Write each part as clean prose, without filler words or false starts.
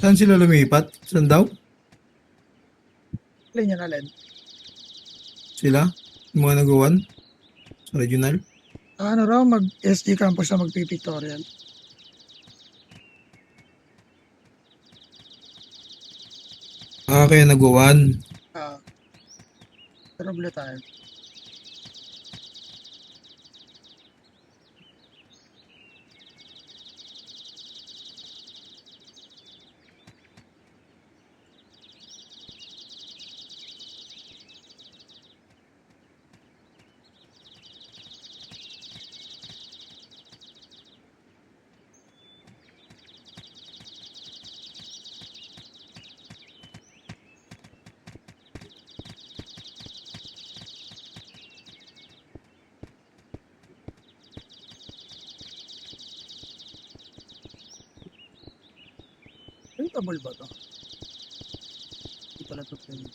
Saan sila lumipat? Saan daw? Alin yan, alin? Sila? Yung mga nagawan? Sa regional? Ano raw, mag-SD campus na magpipictorial. Ah, kaya nagawan. Ah, pero blue tayo. Printable ba to? Hindi pala to print.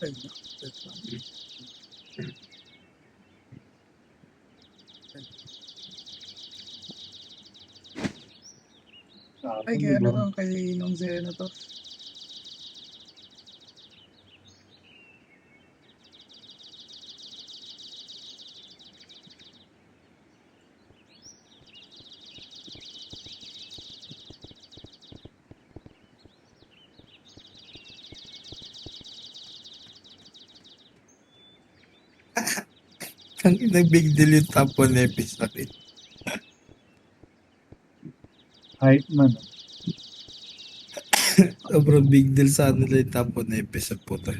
Ay, wait lang. Ay, kaya ano to, kay nung Zeno to. Ang big deal yung top 1 episode. Hype man. Sobrang big deal sa nila yung top 1 episode po to.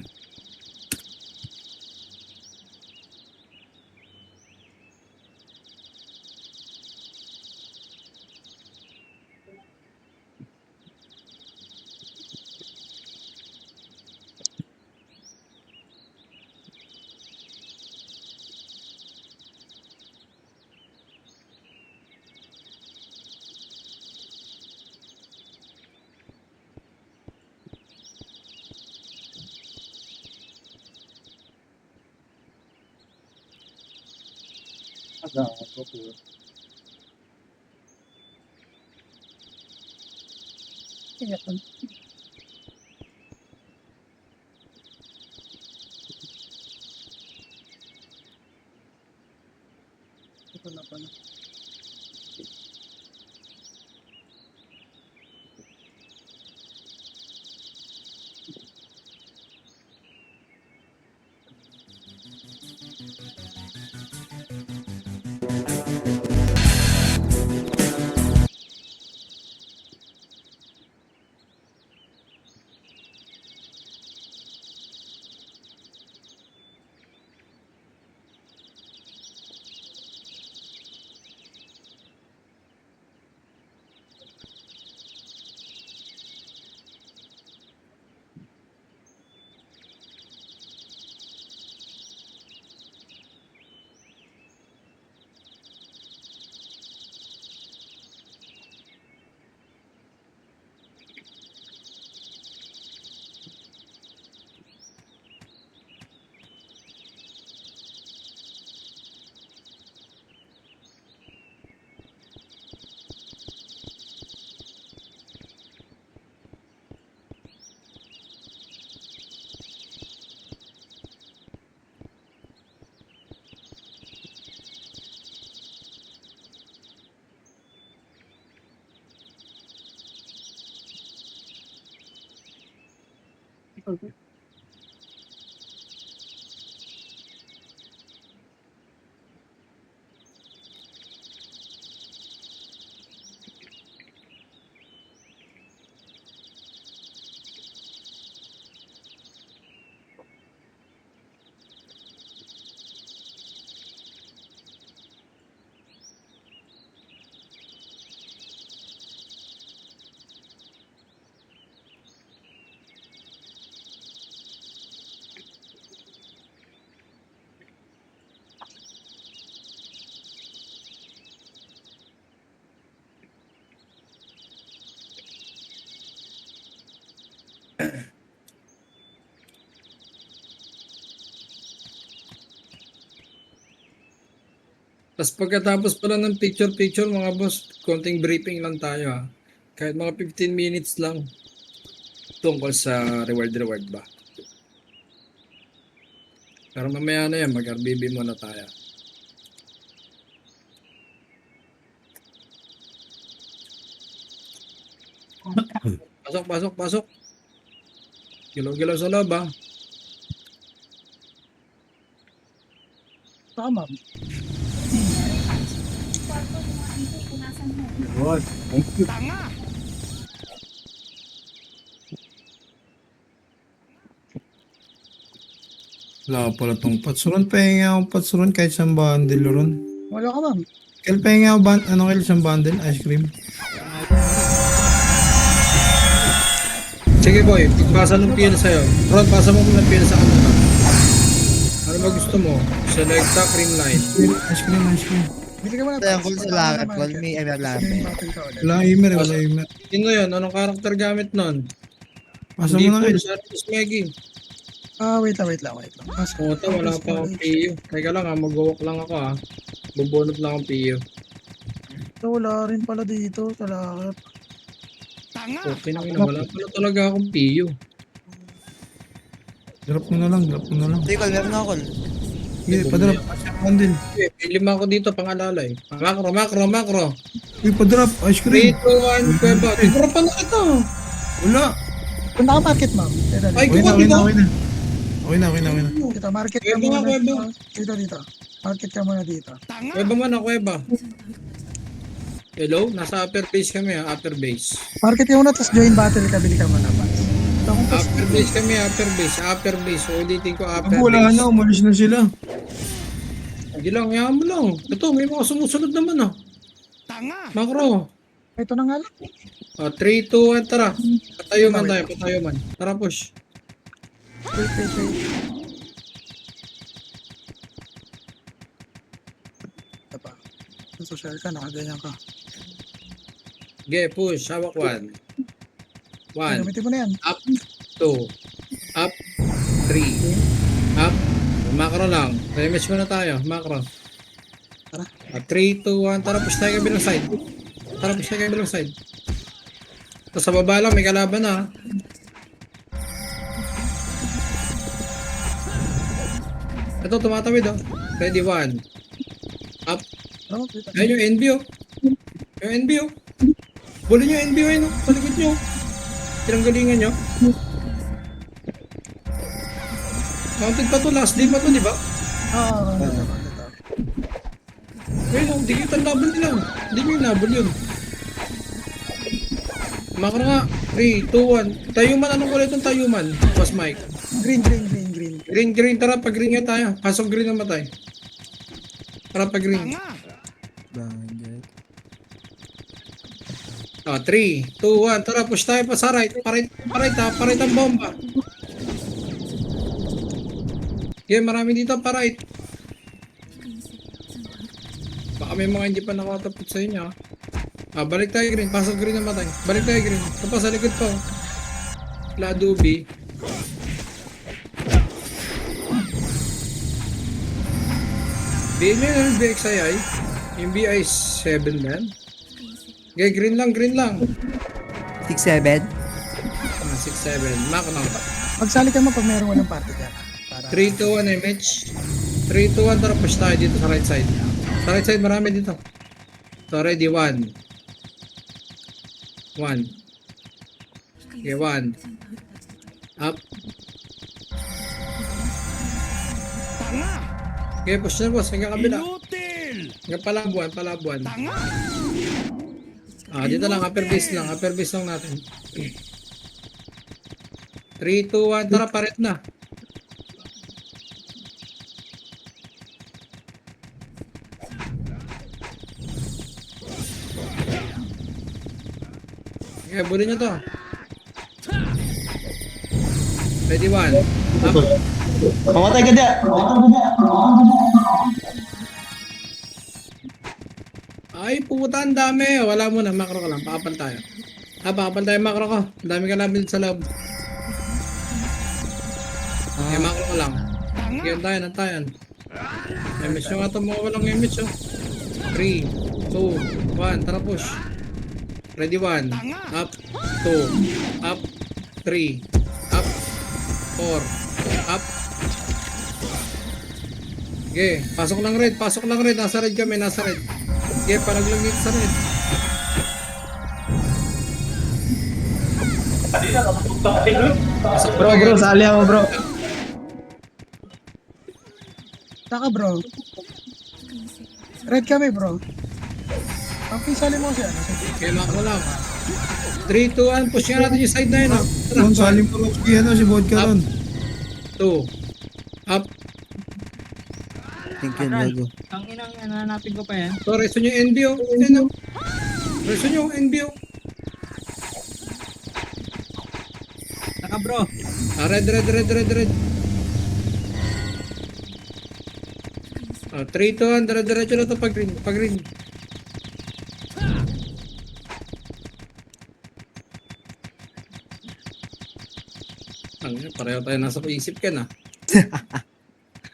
Aga ako po. Kaya pa. Ito na pala. Tapos pagkatapos pala ng picture-picture mga boss, konting briefing lang tayo ha. Kahit mga 15 minutes lang tungkol sa reward ba. Pero mamaya na yan, mag-RBB muna tayo. Pasok. Gilaw-gilaw sa loob ha. Tama. Yun. Thank you. Wala pala tong patsuron. Pahinga akong patsuron kahit isang bundle ron. Wala ka ma'am. Kaya pahinga ako kail isang bundle? Ice cream. Sige boy, pasa ng PL sa'yo. Ron, pasa mo ng PL sa kanila. Ano ba gusto mo? Selecta, cream line. Ice cream. Bili ka muna. Tungkol sa lakad, call me ever lape. Wala imer. Sino yun? Anong karakter gamit nun? Pasa Hindi mo na po, kail. Sartos Maggie. Wait lang. Puta, wala pa akong PU. Teka lang ha, mag-walk lang ako ha. Bubunot lang akong PU. Ito, wala rin pala dito. Talakap. Okay na wala pala talaga akong PU. Drop mo na lang. Sige, call, meron ako call. Hindi, pa-drop. Isang bundle. Okay, lima ako dito, pangalalay. Macro. Uy, pa-drop. Ice 3, cream. 2, 1, Kuweba. Tigro pa na ito. Wala. Punta ka market ma'am. Ay, Okay kuha na. dito. Okay na. Dito, market ka Kuweba muna. nga, Dito. Market ka muna dito. Kuweba man ako, Kuweba. Hello? Nasa upper base kami ha, upper base. Market ka muna, tapos join battle ka. Bili ka muna. Upper base kami, upper base. Ulitin ko, upper Wala base. na. Umalis na sila. Hindi lang, yaman mo lang. Ito, may mga sumusunod naman ah. Macro. Ito na nga lang. 3, 2, 1, tara. Patayo man. Tara, push. Wait. Ito pa. Social ka, nakaganyan ka. Okay, push. Hawak 1. 1. Gamitin mo na yan. Up. 2. Up. 3. Up. Macro lang. Rematch muna tayo. Macro. Tara. 3, 2, 1. Tara, push tayo kabilang side. Tapos sa baba lang, may kalaban na. Ito, tumatawid oh. Ready, 1. Up. Oh, wait. Ayun yung NB oh. Bulin nyo yung NB ayun oh. Sa likod nyo. Tinanggalingan nyo. Mounted pa to, last day pa to, di ba? Dito. Ayun oh, di kita laban nila. Hindi nyo yung laban yun. Makro nga. 3, 2, 1. Tayuman, anong kulay itong tayuman? Boss Mike. Green. Green, tara, pag green nga tayo. Pasok green na matay. Tara, pag green. 3, 2, 1. Tara, push tayo pa sa right. Parait ang bomba. Okay, marami dito parait. Baka may mga hindi pa nakatapot sa inyo. Balik tayo green. Pasok green na matay. Balik tayo green. Ito pa, sa likod pa. Ladubi. Bilhin nyo yung BXII. Yung BI7 man. Okay, green lang. 6-7. 6-7. Mac lang. Pagsali ka mo pag mayroon walang party ka. Para 3, 2, 1 MH. 3, 2, 1. Tara, push tayo dito sa right side. Sa right side, marami dito. So, ready. 1. Okay, 1. Up. Okay, push na boss, hanggang kabila. Hanggang palabuan. Dito lang, upper base lang natin. 3, 2, 1, tara, paret na. Okay, bulin nyo to. Ready, 1. Up. Mamatay ka dyan. Ay, puta, ang dami. Wala mo na, macro ka lang. Pakapal tayo. Pakapal tayo macro ko. Ang dami ka namin sa loob. Okay, macro ko lang. Ganyan tayo. Image nyo nga ito, mga walang image, oh. 3, 2, 1, tara push. Ready, 1. Up, 2, up, 3, up, 4, up. Okay, pasok lang red. Nasa red kami, Okay, palaglangit sa red. Bro, sali ako bro. Taka bro. Red kami bro. Okay, sali mo siya. Okay, macro lang. 3, 2, 1, push nga natin yung side na yun, oh. Tara, Kung salim mo lang si Vodka ron. 2, up. Thank you, Gago. Ang inang hanapin ko pa yan. So, reso nyo yung NBO. Ano? Reso nyo yung NBO. Taka bro. Red. 3, 2, 1, dire-diretso na ito pag green. Pareho tayo nasa isip ka na.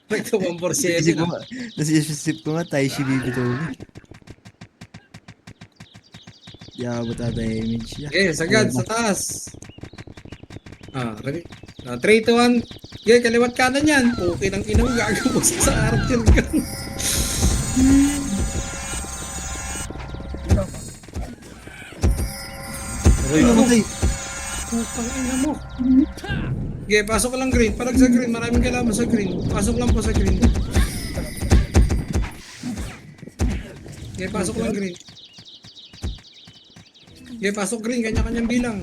Ito 1% Isip ko na. nga. Nasisip ko nga, tayo si Bibi Toby. Yabot ata yung image niya. Okay, sagad sa taas. Ready? 3, 2, 1. Okay, kaliwat kanan yan. Okay ng inaw, gagawin sa harap yun. Ay, namatay. Putang ina mo. Okay, pasok ka lang green. Parang sa green, maraming kailangan sa green. Pasok lang po sa green. Okay, pasok lang green. Okay, pasok green. Kanya-kanyang bilang.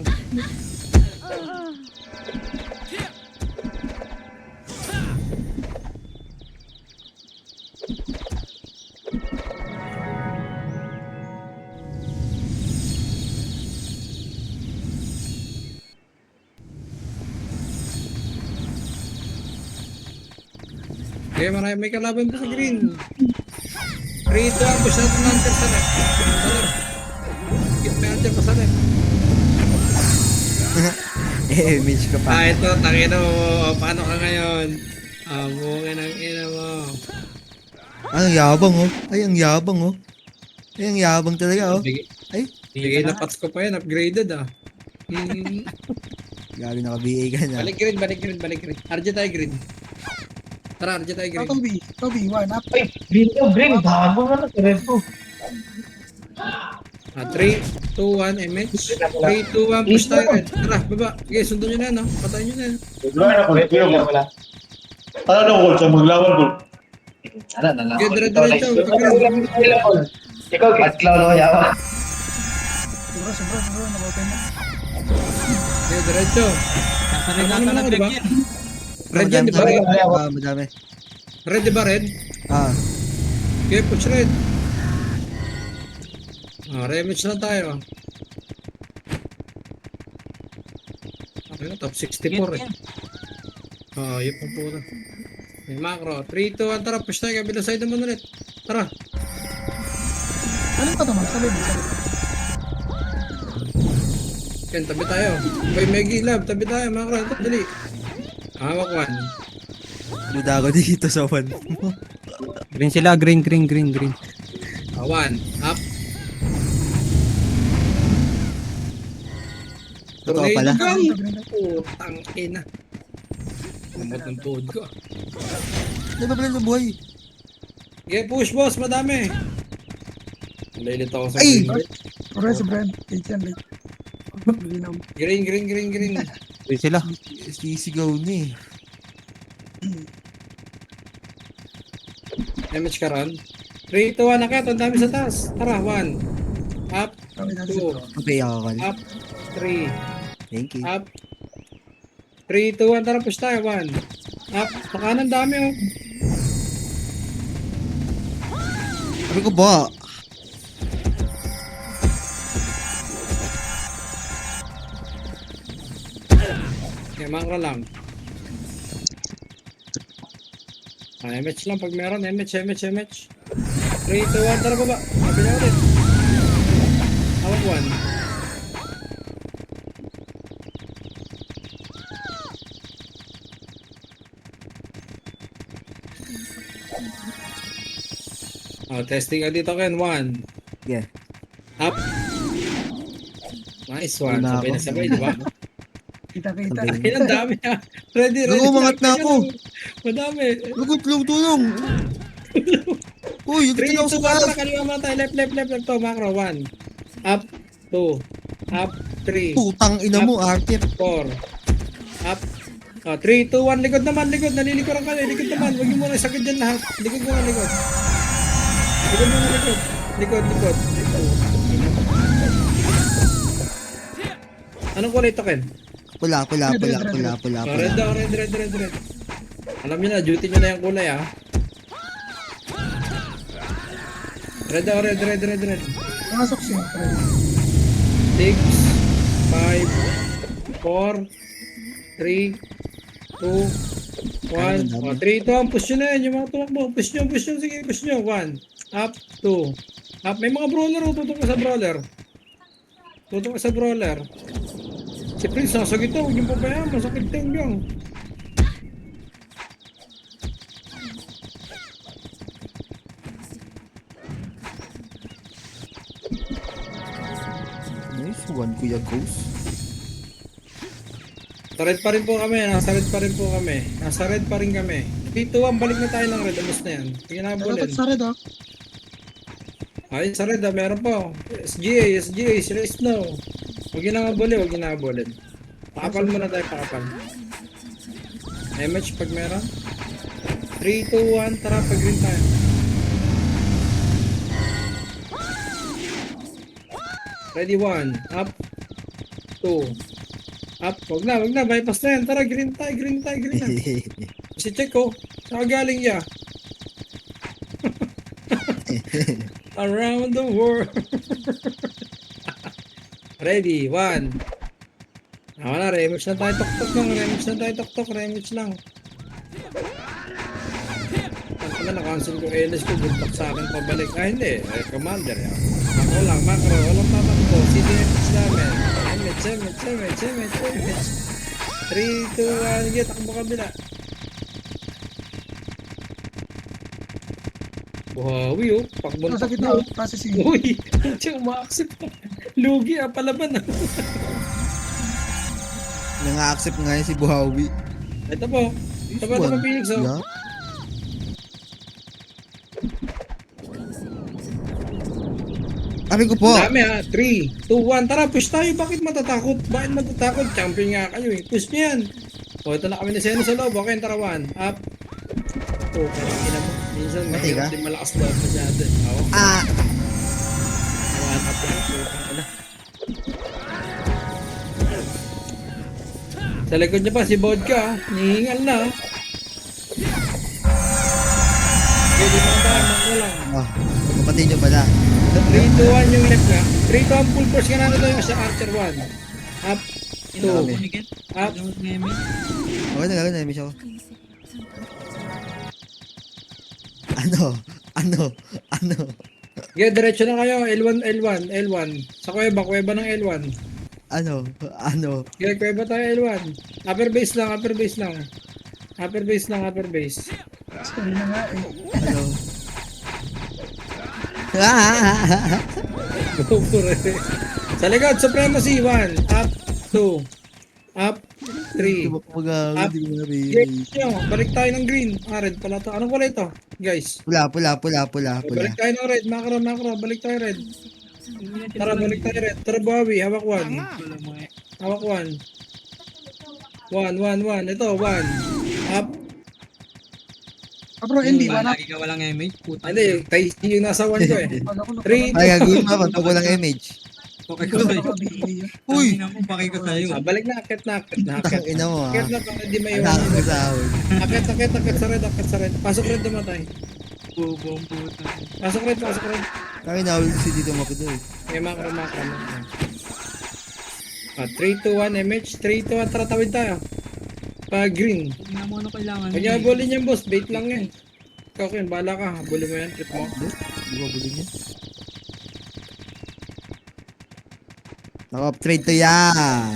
Okay, marami may kalaban po sa green. 3, 2, 1, push natin ng hunter sa left. Sa left. Hit may hunter pa sa left. Image ka pa. Ito, tangina mo. Paano ka ngayon? Bungin ang ina mo. Ang yabang oh. Ay, ang yabang oh. Ay, ang yabang talaga oh. Ay. Bigay na pats ko pa yan. Upgraded Gabi naka-BA ka na. Balik green. RJ tayo green. Tara, RJ tayo green. Toby, 1 up. Ay, green. Bago na lang. Red po. 3, 2, 1, MH. 3, 2, 1, push tayo red. Tara, baba. Okay, sundan nyo na yan, no? Patayin nyo na yan. Ano na ko sa maglawan ko? Okay, dire-diretso. Ikaw, katlaw na yawa. Sobra, nag-open na. Okay, diretso. Nasa red Ano ata naman na ako, diba? yan. Red yan, di ba? Madami. Red, di ba red? Okay, push red. Rematch na tayo. Okay na, top 64 eh. Yun po pura. May macro. 3, 2, 1, tara, push tayo. Kabila side naman ulit. Tara. Ano pa naman? Sabi mo. Ken, tabi tayo. May Meggy Lab, tabi tayo. Macro, ito, dali. Hawak 1. Duda ako dito sa one. Green sila, green. 1. Up. Totoo pala. Putang ina. Lumot ng tuhod ko. Di ba pala buhay? Okay, push boss, madami. Nalilit ako sa Ay! Correct, Brad. Kitchen, like. green. Green sila. Sisigaw na eh. Damage ka ron. 3, 2, 1, akit. Ang dami sa taas. Tara, 1. Up, Kami na si 2, bro. Okay, ako kal. up, 3, Thank you. up. 3, 2, 1, tara, push tayo. 1. Up, sa kanan dami oh. Sabi ko ba? Okay, makro lang. MH lang pag meron. MH. 3, 2, 1, tara baba. Sabi niya ulit. Hawak 1. Oh, testing ka dito, Ken. 1. Yeah. Up. Nice one. Wala Sabay na ako. sabay, di ba? Kita-kita. Sabay. Ay, ang dami ha. Ready. Umangat na ako. Madami. Lagot, tulong. Uy, 3, ito na ako 2, sa 1, taas. tara, kaliwa muna tayo. Left to. Macro. 1. Up. 2. Up. 3. Putang ina mo, Arthur. 4. Up. 3, 2, 1. Likod naman. Nalilikuran ka. Likod naman. Huwag niyo muna sakit dyan lahat. Likod muna. Likod. Anong kulay ito, Ken? Pula. Red daw. Red. Alam niyo na, duty niyo na yung kulay, ah. Red daw. Red. Pasok siya. 6, 5, 4, 3, 2, 1. 3, 2, push nyo na yan. Yung mga tumakbo. Push nyo. Sige, push nyo. 1. Up, 2. Up. May mga brawler. Tutok ka sa brawler. Si Prince, nasagit to. Huwag yung pabayaan. Masakit to yung. Nice one, Kuya Ghost. Nasa red pa rin kami. Dito, balik na tayo ng red. Amas na yan. Tingnan na Dapat bulin. sa red ah. Ay, sa red, meron pa. SGA, sila snow. Huwag yun na ngabulin. Pakapal muna tayo, MH pag meron. 3, 2, 1, tara, pag green tayo. Ready, 1, up, 2, up, wag na, bypass na yan, tara, green tayo na. Si Check ko, saan galing niya? Around the world. Ready, 1. Wala, remix na tayo tok-tok. Remix lang. Ano na, cancel ko LS ko, buntak sa akin pabalik. Hindi, commander yan. Ako lang, macro, walang tatakbo. CDFX namin. MH. 3, 2, 1, get, takbo kabila. Buhawi oh, pakbuntak Nasa gitna. Kasi si... Uy, hindi umaksip. Lugi palaban ah. Nang-accept nga yun si Buhawi. Ito po. Ito po Phoenix oh. Yeah. Sabi ko po. Dami ha. 3, 2, 1. Tara, push tayo. Bakit matatakot? Champion nga kayo eh. Push niyo yan. O, ito na kami na seno sa loob. Okay, tara 1. Up. Oh, parang ina mo. Minsan, Mati ka? hindi malakas loob masyado. Oo. Ah! 1 up lang. Putang ina. Sa likod niya pa, si Vodka. Nihingal na. Okay, di mga tayo. Makro lang. Oh, kapatid nyo pala. 3, 2, 1 yung left na. 3, 2, 1 full force ka na ito yung sa Archer 1. Up. 2. Up. Okay na, na-miss ako. Ano? Okay, diretso na kayo. L1. Sa kuweba ng L1. Ano? Okay, kuweba tayo L1. Upper base lang. Upper base. Sorry na nga eh. Ano? Go for it. Sa likod, Supremacy. 1. Up. 2. Up. 3. Up. Yes, nyo. Balik tayo ng green. Red pala to. Anong kulay to? Guys. Pula. Balik tayo ng red. Macro. Balik tayo red. Tara, balik tayo red. Tara, Buhawi. Hawak 1. 1. Ito, 1. Up. Upper bro, hindi. Ba, Wala. lagi ka walang image. Puta. Hindi, kay yung nasa 1 ko eh. Wala ko na. 3, Ay, gagawin mo pag walang image. Okay ko sa'yo. Uy! Uy! Pakay ko sa'yo. balik na, akit na, akit na, akit. Ang ina mo, Akit na, para hindi may Anak mo sa ahon. Akit sa red, akit sa red. Pasok red namatay. Bubong puta. Pasok red, pasok red. Kami nahuli kasi dito makido eh. May macro. 3, 2, 1, MH. 3, 2, 1, tara tawid tayo. Green. Tingnan mo ano kailangan. Huwag niya habulin yan, boss. Bait lang yan. Ikaw, Ken, bahala ka. Habulin mo yan, trip mo. Di ba bulin niya? Naka-uptrade to yan.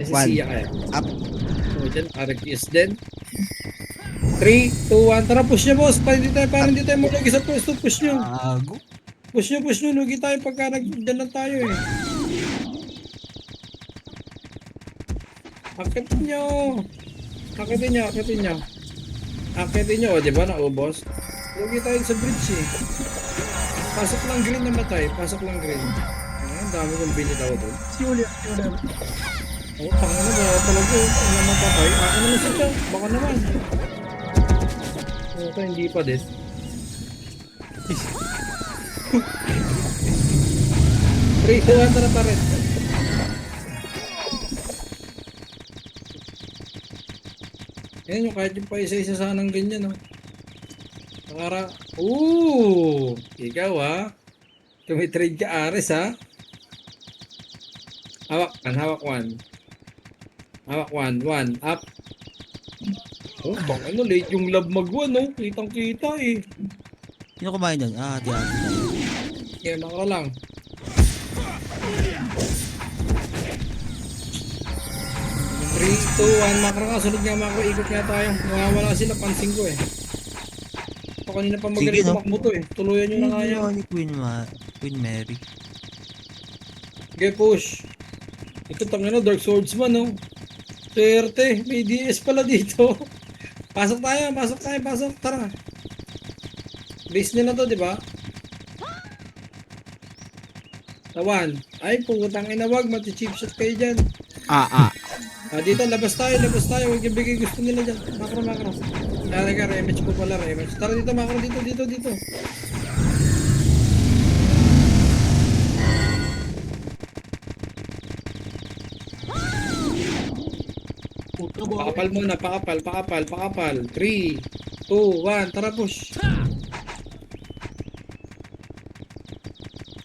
Kasi One. siya kaya. Up. O, dyan, RQS din. 3, 2, 1, tara, push niya, boss. Para hindi tayo malagi sa pwesto. Push niyo. Gago. Push niyo. Lugi tayo pagka nagdyan lang tayo eh. Akitin niyo. Akitin niyo, o, di ba, naubos? Lugi tayo sa bridge eh. Pasok lang green na matay. Ang dami kong binit ako doon. Si Julia. Oo, tanga na ba talaga? Ano naman patay? Ako naman siya. Baka naman. Ito, hindi pa din. Three, 2, 1, tara pa rin. Yan yung kahit yung pa isa-isa sanang ganyan, no? Para, ikaw Tumitrade ka, Ares, ha? Hawak one. Hawak one, up. Oh, bang ano, late yung love mag-1, no? Kitang-kita, eh. Sino kumain dyan? Hati-hati tayo. Okay, makro lang. Three, 2, 1, makro nga. Sunod nga makro, ikot nga tayo. Nawawala sila, pansin ko, eh. Ito kanina pa magaling Sige, no? tumakbo to, eh. Tuluyan nyo na kaya. Ni Queen Mary. Okay, push. Ito tangina, Dark Swordsman, no? Swerte, may DS pala dito. Pasok tayo. Tara. Base nila to, di ba? Tawan. Ay, putang ina, wag. Mati-cheap shot kayo dyan. Dito, labas tayo. Huwag yung bigay gusto nila dyan. Makro. Teka, rematch po pala, rematch. Tara dito, makro. Dito. Pakapal muna, pakapal. 3, 2, 1, tara push.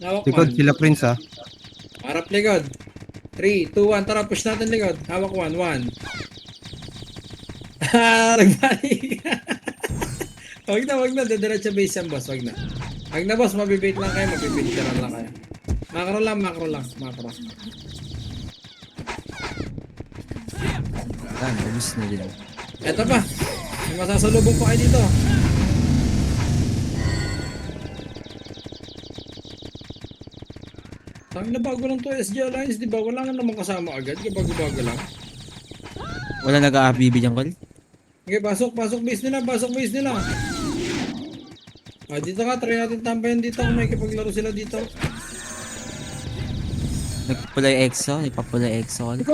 Hawak Likod one. sila Prince ha. Harap likod. 3, 2, 1, tara push natin likod. Hawak 1. Nagbalik. Wag na, didiretso base yan, boss. Wag na, boss, mabibait lang kayo, mabibait lang kayo. Makro lang. Miss na din. Eto pa. May masasalubong pa kayo dito. Sabi na bago lang to SG Alliance, di ba? Wala nga naman kasama agad. Bago-bago lang. Wala nag-RBB dyan, Col? Okay, pasok base nila. Dito ka, try natin tampayan dito kung may kipaglaro sila dito. Nagpapulay EXO, Col.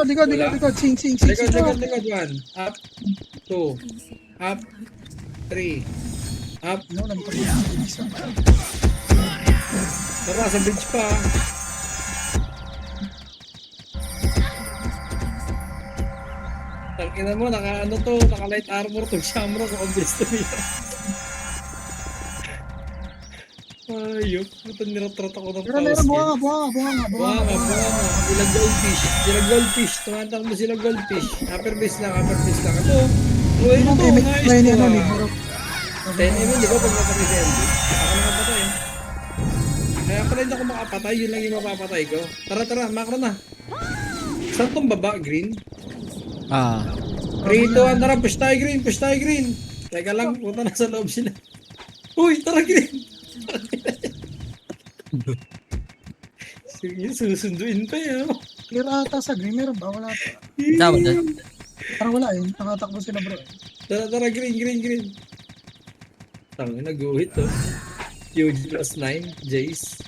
Likod. Sing. Likod, 1. Up. 2. Up. 3. Up. No, Tara, sa bridge pa. Tangina mo, naka light armor to Shamrock o Besto niya. Ayok, ito niratrat ako ng Meron, pause. buha nga. Ilang goldfish. Tumatakbo sila goldfish. Upper base lang. Ito, May nice to. libro. 10 di ba pag napatay si LB? Ako nakapatay. Kaya pala hindi ako makapatay, yun lang yung mapapatay ko. Tara, makro na. Saan tong baba, green? 3, 2, 1, tara, push tayo green. Teka lang, punta na sa loob sila. Uy, tara green. Sige, susunduin pa yun. Clear ata sa green. Meron ba? Wala pa. Tawag dyan. Parang wala eh. Nakatakbo sila bro. Tara, green. Tangin, nag-uhit to. UG plus 9, Jace.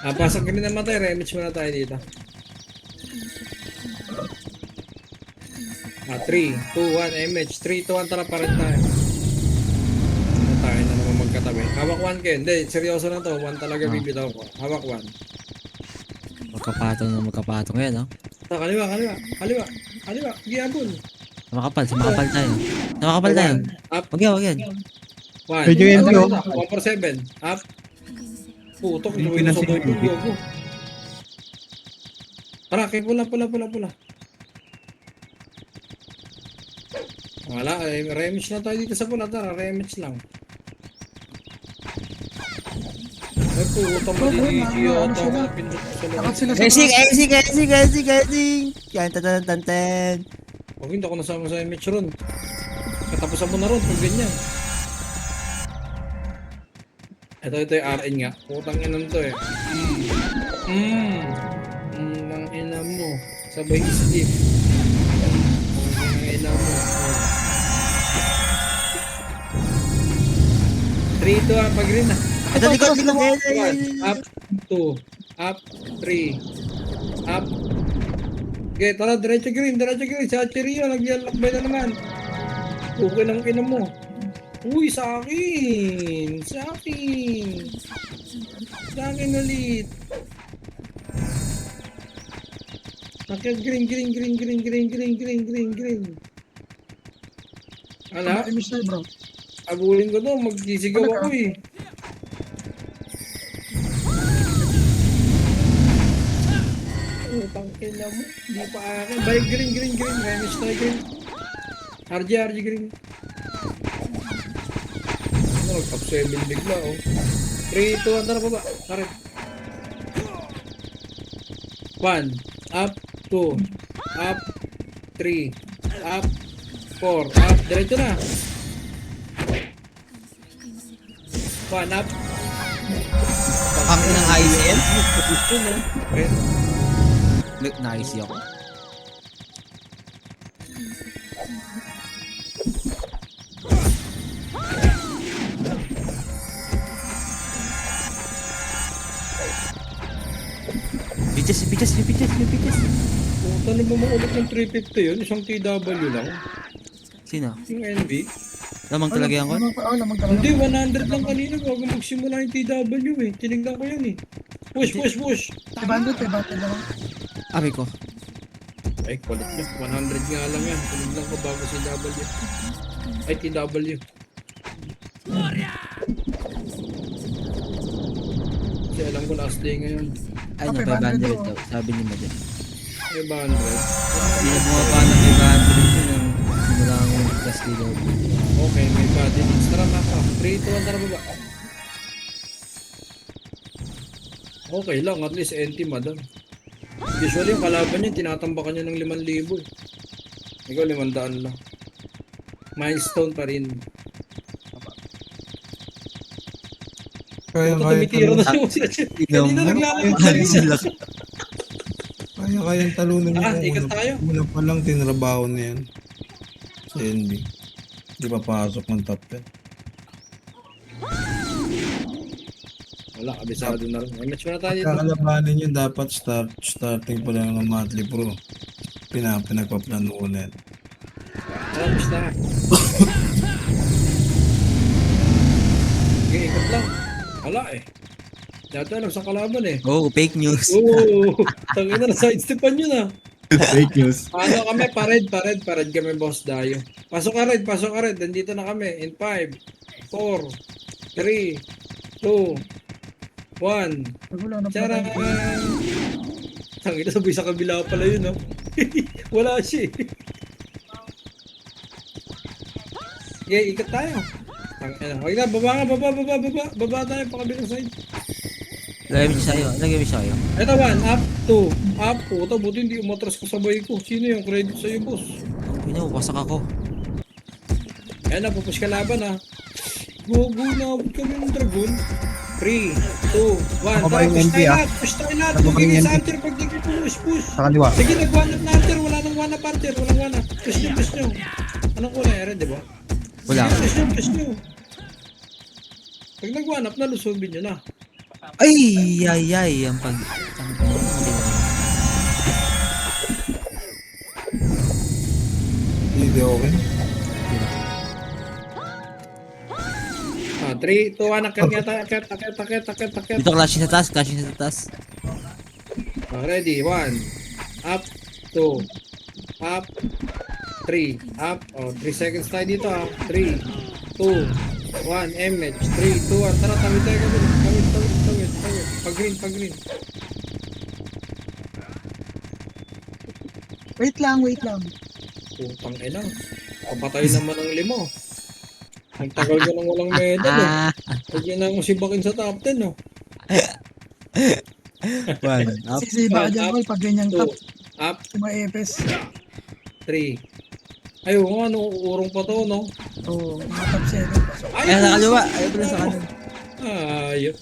Pasok green naman tayo, rematch muna tayo dito. 3, 2, 1, MH. 3, 2, 1, tara pa rin tayo. Ano tayo na naman magkatabi. Hawak 1 Ken. Hindi, seryoso na to. 1 talaga bibitaw ko. Hawak 1. Magkapatong yan, no? Sa kaliwa. Kaliwa. Giyabon. Makapal tayo. Makapal tayo. Up. Wag yan. 1. Medyo yan, bro. 1 for 7. Up. Putok. Hindi Inuwi na sa pinasig- buhay ko. Tara, kay pula. Wala, rematch na tayo dito sa pula. Tara, rematch lang. Ay, puto mo din. Idiota ko. Pindot ko sa Takot loob. sila sa Casing! Yan, tan. Huwag hindi ako nasama sa MH ron. Katapusan mo na ron pag ganyan. Ito yung RN nga. Putang inan to eh. Nang ina mo. Sabay isip. Nang ina mo. 3, 2, 1, pag-green na. Ito, likod. 1, up, 2, up, 3, up. Okay, tara, diretso green. Sa Cherio, nagyalakbay na naman. Okay lang ina mo. Uy, sa akin ulit. Bakit green. Ala, Miss na bro. abulin ko to, magsisigaw ako eh. Utang ina mo, di pa akin. Balik green. Remis tayo green. RG green. Ano, top 7 bigla oh. 3, 2, 1, tara baba. Karet. 1, up, 2, up, 3, up, 4, up. Diretso na. 1, up. Ang inang ICL? Gusto mo. Okay. Nice ako. Bichas. Puta na bumuulot ng 350 yun. Isang TW lang. Sino? Yung NB. Lamang talaga yan ko? Lamang talaga. Hindi, 100 lang kanina bago magsimula yung TW eh. Tinignan ko yan eh. Push. 500 lang. Abi ko. Ay, kulit niya. 100 nga lang yan. Tinignan ko bago si W. Ay, TW. Kasi alam ko last day ngayon. Ay, no, 500 daw. Sabi ni Madel. 500. Hindi na bumaba ng 500 yun ang simula ang last day daw. Okay, may body needs. Tara, mapa. 3, 2, 1, tara baba. Okay lang, at least NT madam. Usually yung kalaban niya, tinatambakan niya ng 5,000 eh. Ikaw 500 lang. Milestone pa rin. Ito, tumitira na siya. Kanina naglalakad Sila. Kayang talunan niya. Ikat tayo. Una pa lang tinrabaho na yan. Sa NB. Hindi pa pasok ng top 10. Wala, kabisado na rin. May match na tayo dito. Kakalabanin nyo dapat starting pa lang ng monthly pro. Pinagpaplano ulit. Tapos na. Okay, ikat lang. Wala eh. Dati alam sa kalaban eh. Oh, fake news. Oo, tangina na sidestepan yun ah. Fake news. Ano kami, pared kami boss Dayo. Pasok ka red, nandito na kami. In 5, 4, 3, 2, 1. Wala na Charang! Tangina, sabay sa kabila pala yun, no? Wala siya eh. Okay, ikat tayo. Tangina, wag na, baba tayo pa kabilang side. Lagay mo sa'yo. Ito 1, up, 2, up, puto, buti hindi umatras ko sabay ko. Sino yung credit sa'yo, boss? Pino, wasak ako. Ayan na, pupush ka laban ha. Go, naabot kami ng dragon. 3, 2, 1. Ako ba Tara, yung push NP, tayo ah? lahat, push tayo lahat. Ako ba Tugigil yung sa NP? hunter pag di ko push. Sa kaliwa. Sige, nag-one up na hunter. Wala nang one up hunter. Walang one up. Push nyo. Anong kulay? Eren, di ba? Wala. Sige, push nyo. Pag nag-one up na, lusubin nyo na. Ay. Ang pag... Hindi okay. 3, 2, 1, akit nga tayo, akit. Dito, clashing sa taas, clashing sa taas. Ready, 1, up, 2, up, 3, up, 3 seconds tayo dito 3, 2, 1, MH, 3, 2, 1, tara, tawid tayo kami, tawid, pag green. Wait lang. Putang ina, papatay naman ng 5. Ang tagal ko nang walang medal Pag yun ang sibakin sa top 10 One, up. Sisiba ka dyan, Up. Col, pag ganyan 2, top. up, Yung mga epes. 3. Ayaw nga, urong pa to, no? Oo, mga top 7. Ay, sa kaliwa. Ay, pala sa kanan. Ayun.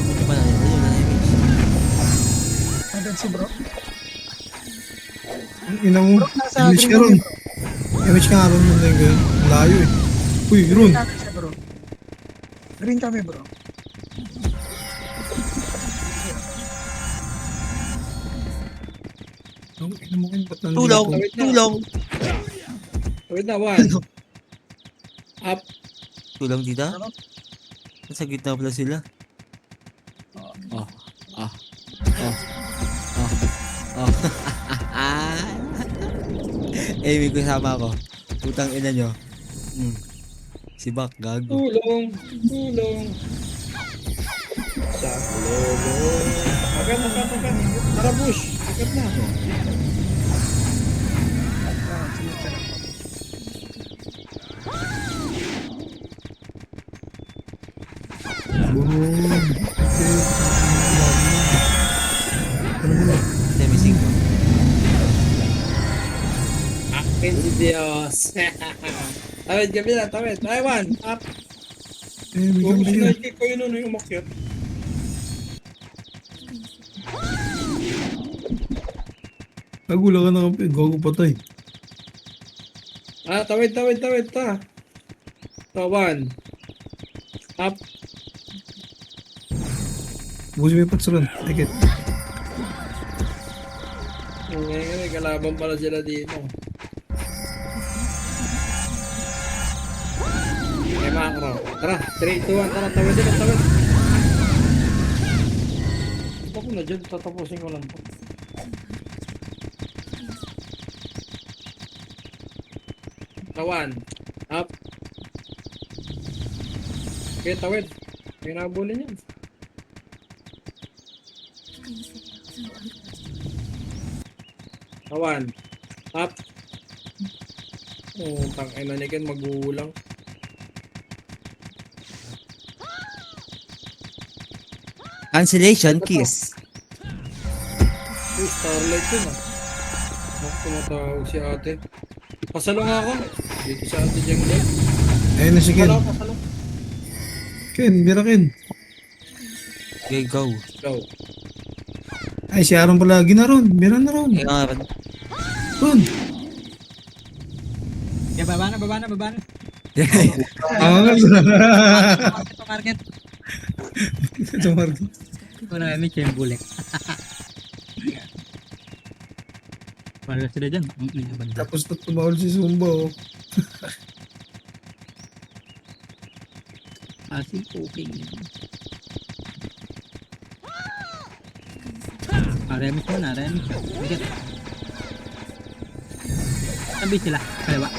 Ito pa na, ito yun, na-image. Nandun si bro. Ang ina mo. Nasa Image ka green ron. kami, Image ka nga ron mo na yung ganyan. Layo eh. Uy, Ron. Natin siya, bro. Green kami, bro. Ang ina mo kayo, ba't nandito? Tulong, tulong. Wait na, 1. Up, Tulong dito? Nasa gitna pala sila. Amy, kasama ako. Putang ina nyo. Si Bak, gago. tulong. Sa lolo. Agad. Tara, push. Agad na. Demi 5. Akin si Diyos. Tawid kami na, tawid. Ay, 1. Up. Eh, bigyan mo siya. Kick ko yun nun yung umakyat. Nagula ka na kapit. Gago patay. Tawid, ta. So, 1. Up. Bukas may pats ron. Tikit. Ngayon, kalaban pala sila dito. May macro. Tara, 3, 2, 1. Tara, tawid. Ako na dyan, tatapusin ko lang to. Tawan. Up. Okay, tawid. May nabulin yan. Tawan. Up. Oh, tangina ni Ken, magulang. Cancellation kiss. Uy, starlight yun tumatawag si ate. Pasalo nga ako. Dito sa ate Jeng Jeng. Ayun na si Ken. Pasalo. Ken, bira Ken. Okay, go. Go. Ay, si Aaron pala. Gina ron. Bira na ron. Kaya nga, Ron. Kaya baba na. Ito, Market. Marco. Ito na kami yung bulek. Para sila dyan. Tapos na tumawal si Zumba, oh. Asin okay. Remis mo na. Bigat. Tabi sila. Kaliwa.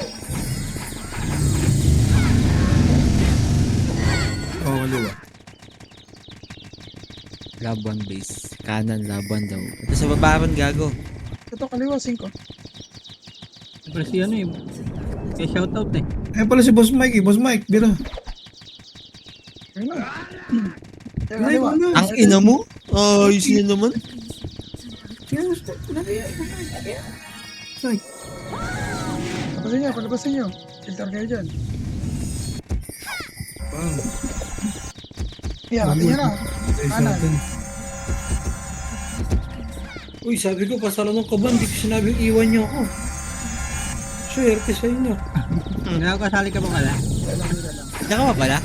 Oo, kaliwa. Labuan base. Kanan, labuan daw. Ito sa baba ron, gago. Ito, kaliwa, 5. Pero si ano eh. Kaya shoutout eh. Ayun pala si Boss Mike, Boss Mike, bira. Ayun na. Ito, Ay, kaliwa. wala. Ang ina mo? Ay, sino naman? Mike. Palabasin nyo. Filter kayo dyan. Bang. Yeah, tingnan na. Ay, sa Kanan. atin. Uy, sabi ko, pasalo ng kaban. Di ko sinabing iwan niyo ako. Swerte sa inyo. Nakakasali ka ba pala? Diyan ka ba pala?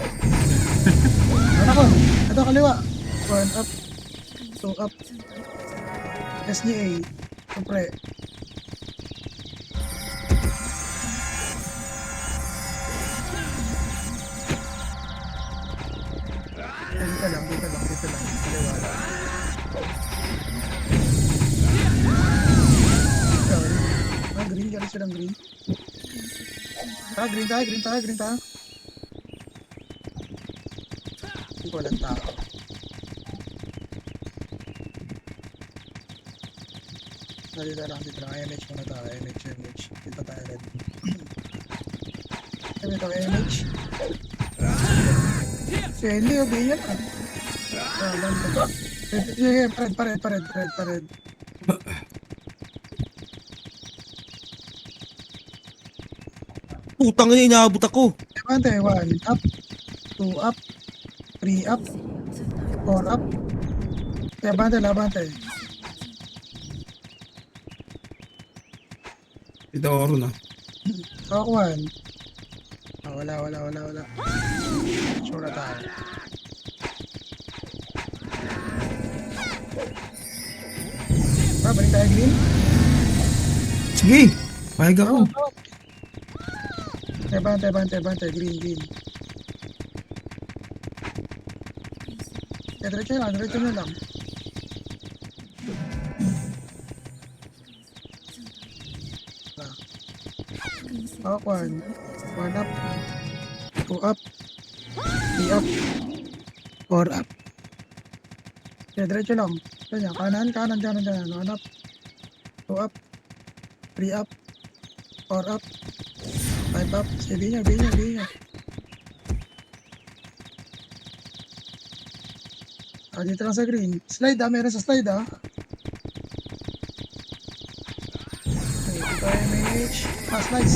Ano ko? Ito, kaliwa. 1 up. 2 up. SGA. Siyempre. Dito lang. Kaliwala. Green. Gano'n silang green. Green tayo. Walang tao. Dito lang. MH muna tayo. MH. Dito tayo red. Dito MH. Si Henry, obey yan. Sige, pared. Putang ina, inaabot ako. Labante, 1 up, 2 up, 3 up, 4 up. Labante. Ito oro na. Hawak 1. Wala. Sure na tayo. Balik tayo green. Sige, pahig ako. Bante, green. Diretso na lang. Hawak 1 up, 2 up, 3 up, 4 up. Diretso lang. Kanan, 1 up, 2 up, 3 up, 4 up, 5 up. Sige, niya. Dito lang sa green. Slide meron sa slide Okay, dito MH. Slide.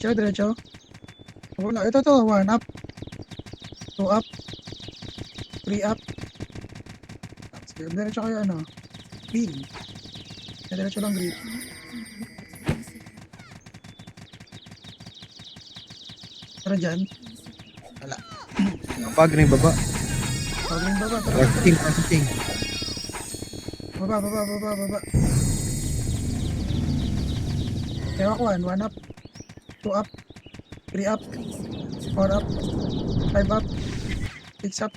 Diretso. Wala, ito 1 up, 2 up, 3 up. Sige, diretso kayo green. Diretso lang green. Tara dyan. Wala. Pag rin baba. Green baba. Marketing. Baba. Ewa ko 1 up, 2 up, 3 up, 4 up, 5 up, 6 up,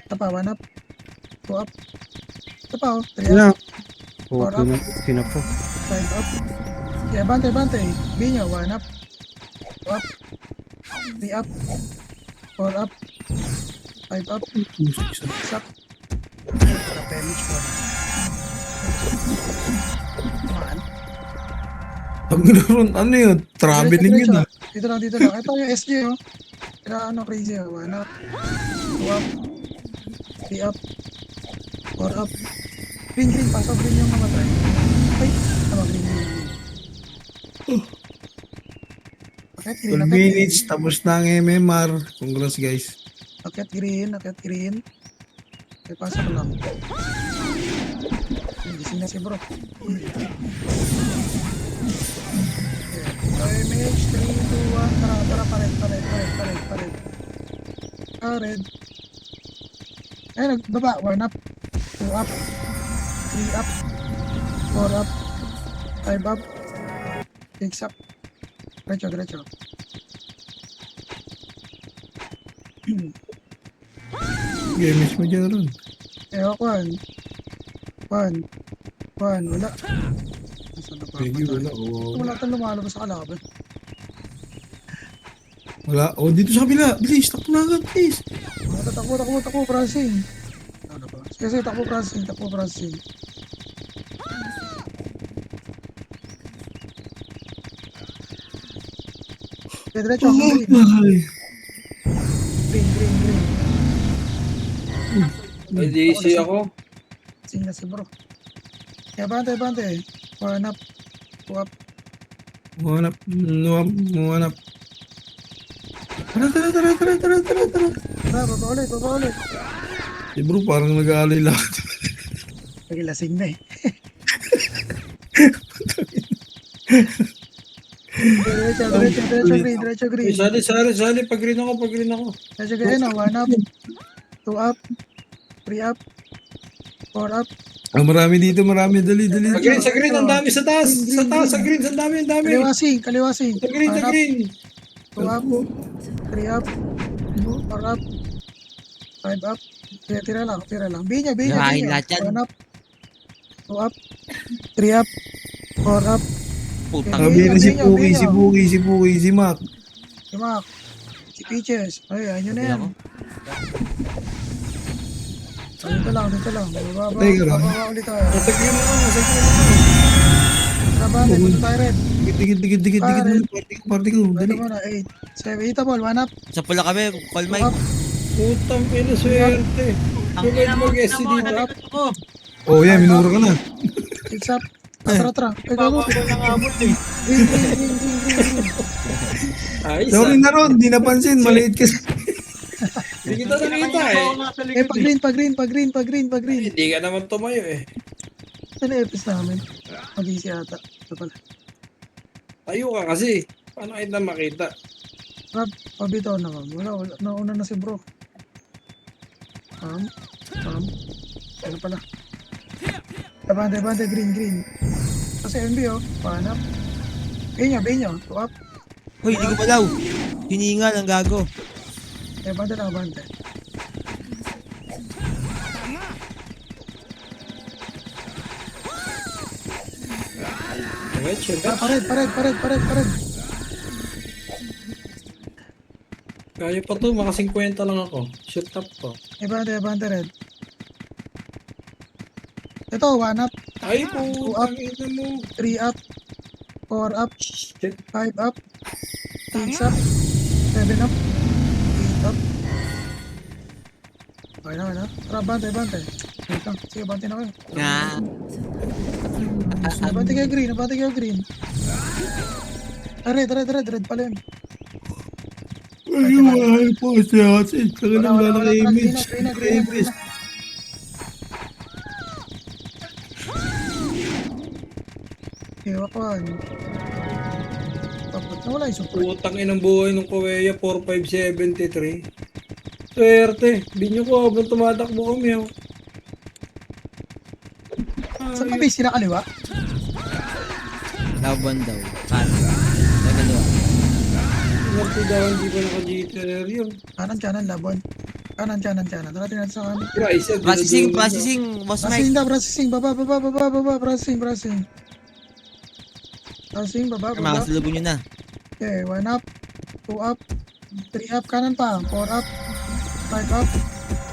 ito pa 1 up, 2 up, ito pa 3 up, 4 up, Kinako. 5 up. Yeah, bante. Binyo, 1 up, 2 up, 3 up, 4 up, 5 up, 6 up. Para damage mo. Pag naroon, ano yun? Traveling yun ah. Dito lang. Ito yung SG Kaya crazy 1 up, 2 up, 3 up, 4 up. Green. Pasok green yung mamatay. Ay, green. Akit green. 12 minutes, tapos na ang MMR. Congrats guys. Akit green. Ay, pasok lang. Gising na si bro. MH 3, 2, 1. Tara, pared. Ay, nagbaba. 1 up, 2 up, 3 up, 4 up, 5 up, 6 up. Diretso. Games mo dyan ron. Ewa ko 1. Wala. Nasaan na ba? Sige, wala. Oh. Wala tayong lumalabas sa kalaban. Wala. Oh, dito sa kabila. Bilis, takbo na agad, please. Takbo, Francine. Ano ba? Sige, takbo, Francine. Diretso ako, green. May DC ako. Sing na si bro. Kaya bante. 1 up, 2 up. Muhanap. Tara. Baba ulit. Si bro, parang nag-aalay lang. Nagilasing na Diretso, diretso, diretso green, diretso green. Sali. Pag green ako. Diretso green, 1 up, 2 up, 3 up, 4 up. Ah, marami dito, marami. Dali. Sa green, ang dami sa taas. Sa green, ang dami. Kaliwasing. Sa green. 2 up, 3 up, 4 up, 5 up. Tira lang. Binya. Lahat yan. 1 up, 2 up, 3 up, 4 up. Putang. Sabi na si Binyo. Puki, si Mac. Si Mac, si Peaches. Ay, ayun na yan. Dito lang. Bababa Teka lang. ulit tayo. Sa green ako. Trabahan, dito tayo red. Dikit. Party ko. Dito Dali. muna, 8. 7, 8 ball, 1 up, Sa pula kami, call 2 Mike. up, Putang ina, swerte. Kung pwede mag-SC dito. Oh, yan, minura ka na. 6 up. Tara. Ay, gago. Green. Ayos Sorry na ron, di napansin. Maliit kasi. Hindi kita nakita eh. Eh, pag green. Hindi ka naman tumayo eh. Ano yung epis namin? Mag-easy ata. Ito pala. Tayo ka kasi. Paano kita makita? Rob, pabitaw na ka. Wala. Nauna na si bro. Ano pala? Abante, green. Kasi MB oh. Pahanap. Binyo. 2 up. Hoy, hindi ko malaw. Hiningal ang gago. Abante. Pared. Kaya pa to, maka 50 lang ako. Shoot up to. Abante, red. Ito, 1 up, Ay po, up. tangina mo. 3 up, 4 up, Shit. 5 up, 6 up, 7 up, 8 up. Okay na. Tara, abante. Wait lang. Sige, abante na kayo. Nga. Abante kayo green. Ah, red pala yun. Ay, mahal po siya. Kasi saka nang Wala, wala ng image. green na. Ewan. Tapos nawala yung support. Putang inang buhay ng Kuweya, 4573. Swerte. Binyo ko habang tumatakbo kami. Oh. Saan ka base sila kaliwa? Laban daw. Paano? Nagalawa. Swerte daw, hindi pa naka-GTR yun. Kanan, labon. Kanan. Tara, tingnan natin sa kanan. Processing, boss Mike. Processing, baba. Processing, baba. Makasalubong nyo na. Okay, 1 up, 2 up, 3 up, kanan pa, 4 up, 5 up,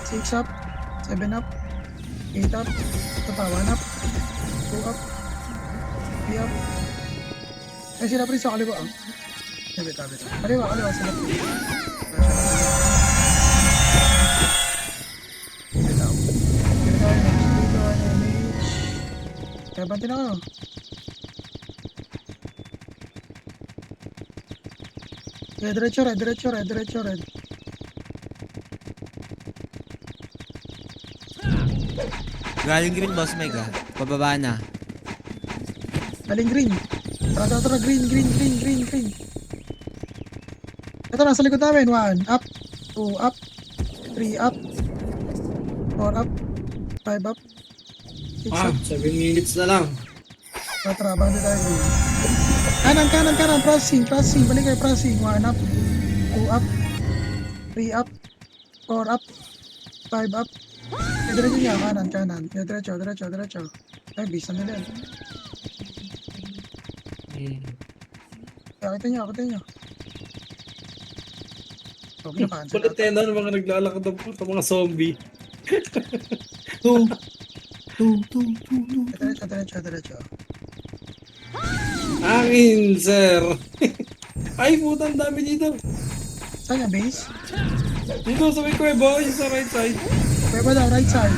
6 up, 7 up, 8 up, ito pa, 1 up, 2 up, 3 up. Eh, sila pre sa kaliwa, ah. Bita. Kaliwa, sila pre. Bitaw. Dito, image. Kaya banti na kayo. Yeah, diretso red. Galing green, boss Mike ah. Pababa na. Galing green. Tara, green. Ito, nasa likod namin. 1 up, 2 up, 3 up, 4 up, 5 up, 6 up. 7 minutes na lang. Tara, banda tayo green. Kanan, processing. Balik kayo, processing. 1 up, 2 up, 3 up, 4 up, 5 up. Diretso niya, kanan. Diretso. Ay, bisa nila yan. Kita nyo. Okay na, cancel Kulit tayo na mga naglalakad ng mga zombie. Two. Diretso. Angin, sir. Ay, putang dami dito. Saan yung base? Dito sa may kuweba, yung sa right side. Okay ba daw, right side?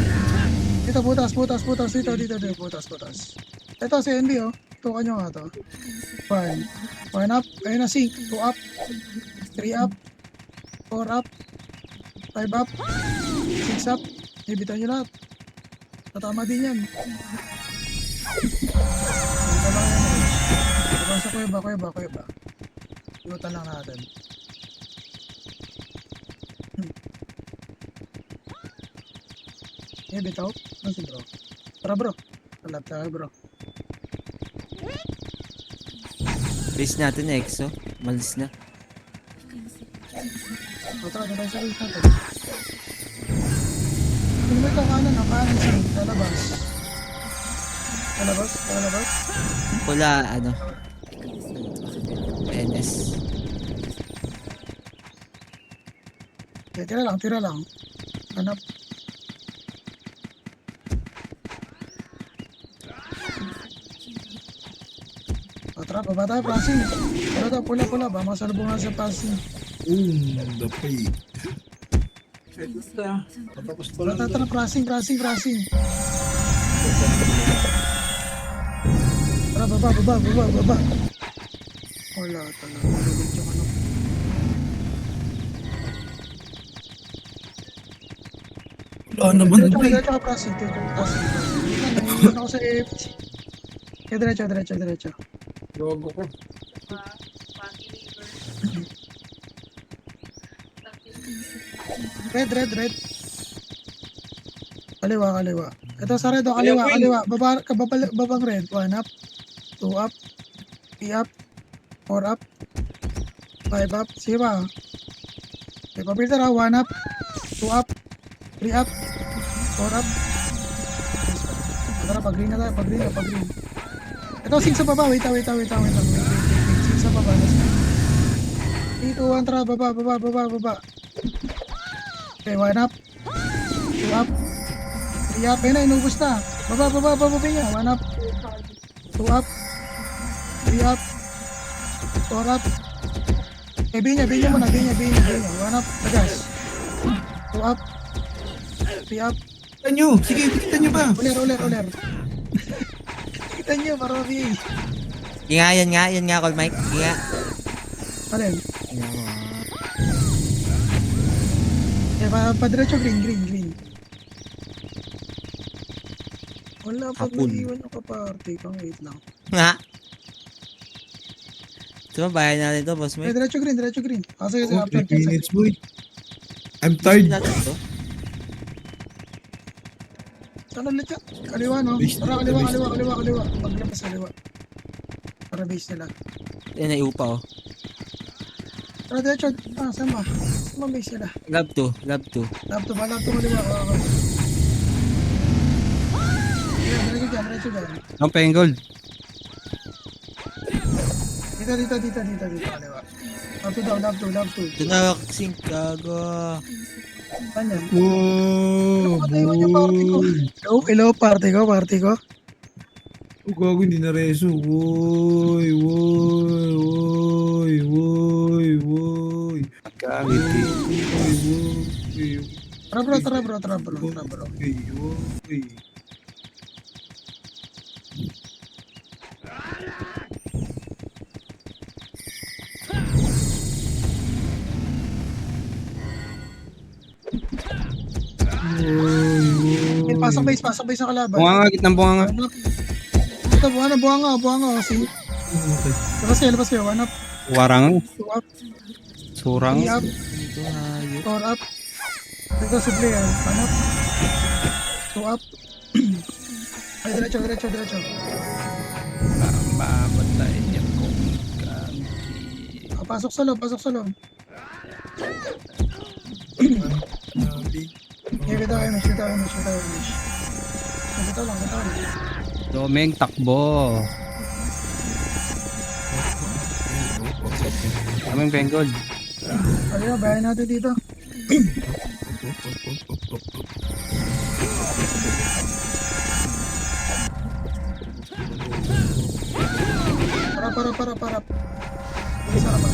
Dito, butas. Dito, butas. Ito, si NB, oh. Tukan nyo nga to. 1 up. Ayun na, 2 up. 3 up. 4 up. 5 up. 6 up. Ibitan nyo lahat. Tatama din yan. Dito lang yan. Sa kuweba. Ikutan lang natin. Bitaw. Ano si bro? Tara bro. Kalap tayo bro. Base natin EXO. Malis na. Tara tayo sa race natin. Kung may kakanan, ang kanan siya. Lalabas. Lalabas. Pula, ano. NS. Okay, tira lang. Hanap. Tara, baba tayo, passing. Tara tayo, pula. Ba, masalubungan sa passing. Dapay. Patapos pa lang. Tara, passing. Tara, baba. Wala talaga. Malulog yung ano. Wala naman. Diretso ka, passing. Nandun ako sa AFC. Okay, diretso. Logo ko. Red. Kaliwa. Ito sa red, kaliwa. Babang red. 1 up, 2 up, 3 up, 4 up, 5 up. Sige ba? Okay, papilter ha. 1 up, 2 up, 3 up, 4 up. Tara, pag-green na tayo. Pag-green. Ito, sing sa baba. Wait. Sing sa baba. 3, 2, 1, tara. Baba. Okay, 1 up, 2 up, 3 up. Ayun na, inubos na. Baba niya. 1 up, 2 up, 3 up, 4 up. Okay, binya muna. 1 up, tagas. 2 up, 3 up. Kita nyo. Sige, kita nyo ba? Uler. Kita nyo, marami. Yan nga, call Mike. Inga. Alin? Inga mo. Eh, padiretso green. Wala, pag Hapon. nag-iwan yung kaparte kang wait lang. Nga. So, bayan natin to, boss Eh, Mike. diretso green. Sige, Oh, after 3 10 minutes, seconds. boy. I'm tired. Natin to. Saan ulit yan? Kaliwa, no? Base Tara, na, kaliwa. Paglapas kaliwa. Para base nila. Yan, naiupa oh. Tara, diretso. Saan ba? Saan ba base nila? Love to. Lab to kaliwa. Diretso dyan. Ang pengold. Dito, kaliwa. Lab to. Ito na, kasing gago. Saan yan? Wow. Patay yung party ko. Hello, party ko. Oh, gago, hindi na reso. Woy. Gamit eh. Woy. Tara bro. Woy. Okay, pasok base sa kalaban. Bunganga, gitnang bunganga. Ito, buwanga. Sige. Labas kayo. 1 up, Warang. 2 up, Surang. 3 up, Ito hayop. 4 up. Dito si player. 1 up, 2 up. Ay, diretso. Mamatay niya ko. Pasok sa loob. Grabe. Okay, bitaw image. Bitaw lang. Domeng takbo. Kaming pengold. Ayun, bayan natin dito. Para. Isa ba?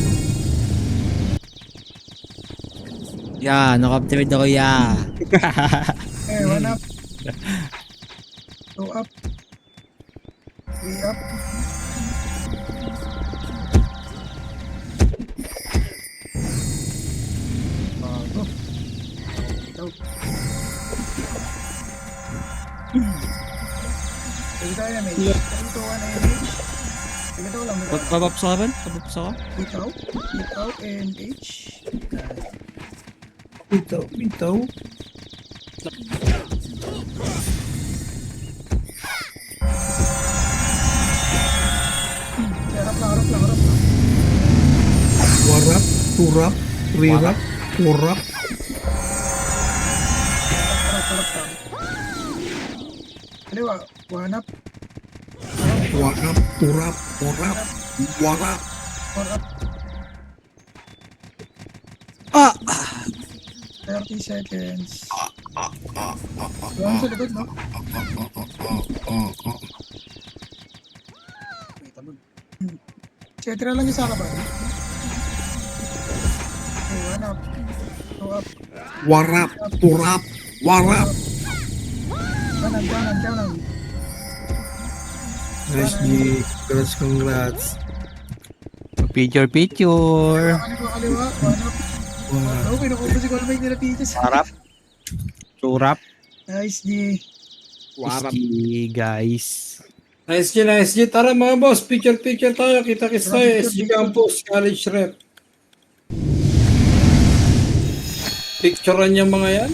Ya, nakaptirid ako ya. Okay, 1 up. 2 up. 3 up. Bago. Ito. Ito tayo image. 3, 2, 1 image. Bitaw lang, bitaw. Babap sa akin? Babap sa akin? Bitaw, and H. Bitaw, bitaw. Harap lang. Warap, turap, rirap, kurap. Harap lang. Kaliwa, one up, Warap, turap, kurap. Warap. four up. Ah! 30 seconds. One sa likod, no? Wait, abon. Cetera lang yung sa kaban. Okay, one up. Two up. Warap, turap, warap. Kanan. Nice, G. Congrats. Picture. Kaliwa, one up. Warap. Oh, pinukupos si Colmay nila Peaches. Harap. Turap. Nice, G. Warap. Ski, guys. Nice G. Tara mga boss, picture tayo. Kita-kits tayo. SG Campus, College Rep. Picturean niya mga yan.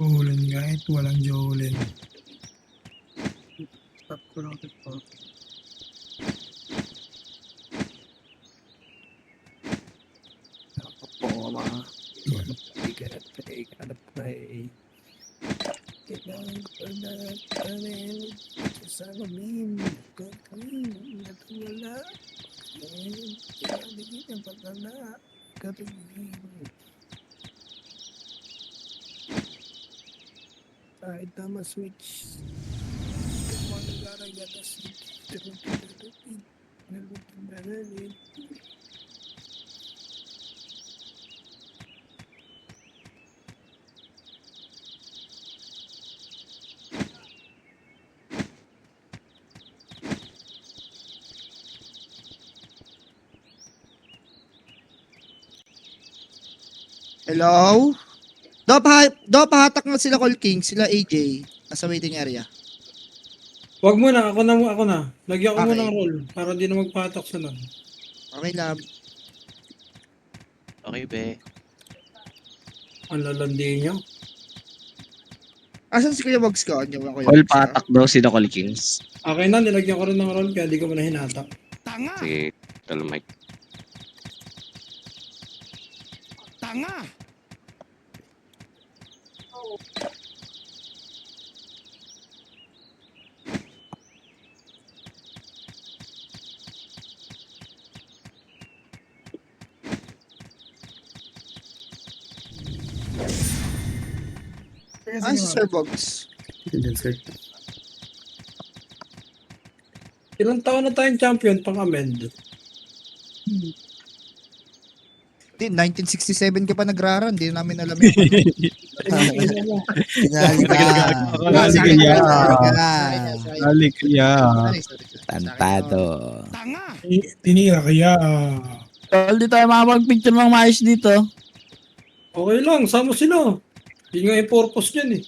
Jolen kahit walang Jolen. Stop ko lang ito po. Tama switch. Hello? Pahatak na sila Call King, sila AJ. Nasa waiting area. Wag mo na, ako na. Lagyan ko Okay. muna ng roll para di na magpatok sila. Okay lang. Okay, be. Ang lalandi niyo. Asan si Kuya Bogs ko? Andiyan ba Kuya All Bogs ko? patak daw si Call Kings. Okay na, nilagyan ko rin ng roll kaya di ko mo na hinatak. Sige, talo Mike. Sige, Ah, si sige, Sir Bogs. Ilang taon na tayong champion pang amend? Hindi, 1967 ka pa nagraran. Hindi namin alam yun. Sinali ka. Balik ya. Tantado. Tinira kaya. Tol, di tayo makapag-picture ng maayos dito. Okay lang, sama sila. Yun nga yung purpose niyan eh.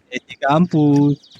SG Campus.